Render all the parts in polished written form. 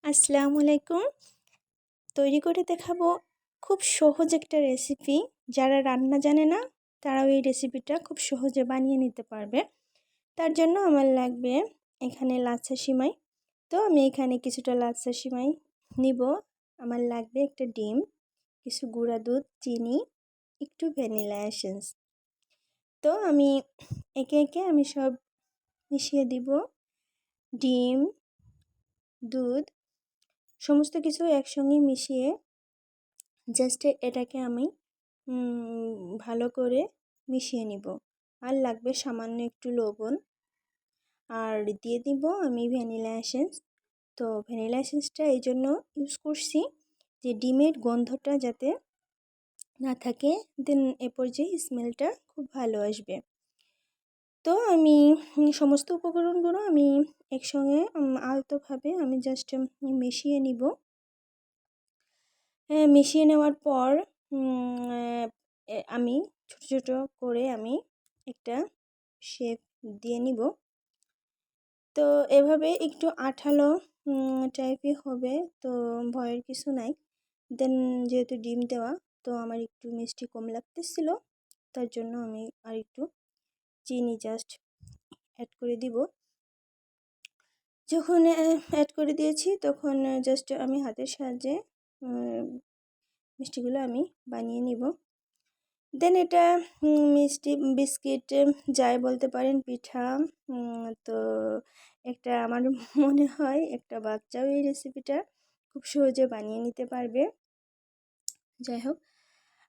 আসসালামু আলাইকুম। তৈরি করে দেখাবো খুব সহজ একটা রেসিপি। যারা রান্না জানে না তারাও এই রেসিপিটা খুব সহজে বানিয়ে নিতে পারবে। তার জন্য আমার লাগবে এখানে লাচ্ছা সিমাই। তো আমি এখানে কিছুটা লাচ্ছা সিমাই নিব। আমার লাগবে একটা ডিম, কিছু গুঁড়া দুধ, চিনি, একটু ভ্যানিলা এসেন্স। তো আমি একে একে আমি সব মিশিয়ে দিব। ডিম, দুধ, সমস্ত কিছু একসঙ্গে মিশিয়ে জাস্ট এটাকে আমি ভালো করে মিশিয়ে নিব। আর লাগবে সামান্য একটু লবণ, আর দিয়ে দিব আমি ভ্যানিলা এসেন্স। তো ভ্যানিলা এসেন্সটা এই জন্য ইউজ করছি যে ডিমের গন্ধটা যাতে না থাকে, দেন এ পর্যায়ে স্মেলটা খুব ভালো আসবে। তো আমি সমস্ত উপকরণগুলো আমি একসঙ্গে আলতোভাবে আমি জাস্ট মিশিয়ে নিব। মিশিয়ে নেওয়ার পর আমি ছোট ছোট করে আমি একটা শেপ দিয়ে নিব। তো এভাবে একটু আঠালো টাইপই হবে, তো ভয়ের কিছু নাই। দেন যেহেতু ডিম দেওয়া, তো আমার একটু মিষ্টি কম লাগতেছিল, তার জন্য আমি আর একটু চিনি জাস্ট অ্যাড করে দিব। যখন অ্যাড করে দিয়েছি তখন জাস্ট আমি হাতের সাহায্যে মিষ্টিগুলো আমি বানিয়ে নিব। দেন এটা মিষ্টি বিস্কিট যাই বলতে পারেন, পিঠা। তো একটা আমার মনে হয় একটা বাচ্চাও এই রেসিপিটা খুব সহজে বানিয়ে নিতে পারবে। যাই হোক,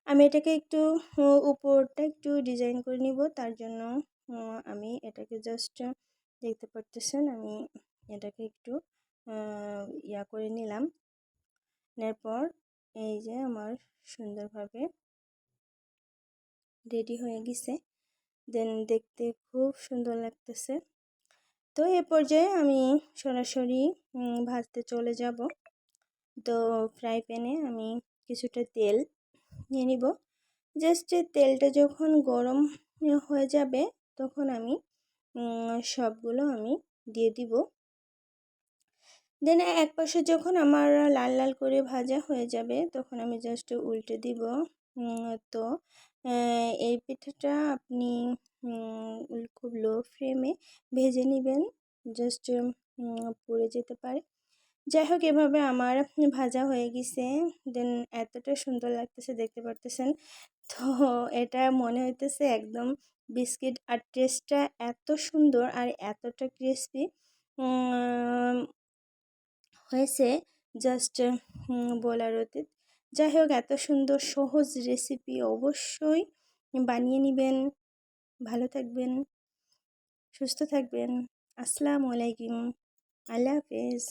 আমি এটাকে একটু উপরটা একটু ডিজাইন করে নিব। তার জন্য আমি এটাকে জাস্ট দেখতে পারতেছেন, আমি এটাকে একটু ইয়া করে নিলাম। নেওয়ার পর এই যে আমার সুন্দরভাবে রেডি হয়ে গেছে। দেন দেখতে খুব সুন্দর লাগতেছে। তো এ পর্যায়ে আমি সরাসরি ভাজতে চলে যাব। তো ফ্রাই প্যানে আমি কিছুটা তেল নিয়ে নিব। জাস্ট তেলটা যখন গরম হয়ে যাবে তখন আমি সবগুলো আমি দিয়ে দিব। দেন এক পাশে যখন আমার লাল লাল করে ভাজা হয়ে যাবে তখন আমি জাস্ট উল্টে দিব। তো এই পিঠাটা আপনি খুব লো ফ্লেমে ভেজে নেবেন, জাস্ট পুড়ে যেতে পারে। যাই হোক, এভাবে আমার ভাজা হয়ে গেছে। দেন এতটা সুন্দর লাগতেছে, দেখতে পারতেছেন। তো এটা মনে হইতেছে একদম বিস্কিট, আর টেস্টটা এত সুন্দর আর এতটা ক্রিস্পি হয়েছে, জাস্ট বলার অতীত। যাই হোক, এত সুন্দর সহজ রেসিপি অবশ্যই বানিয়ে নেবেন। ভালো থাকবেন, সুস্থ থাকবেন। আসসালামু আলাইকুম, আল্লাহ হাফেজ।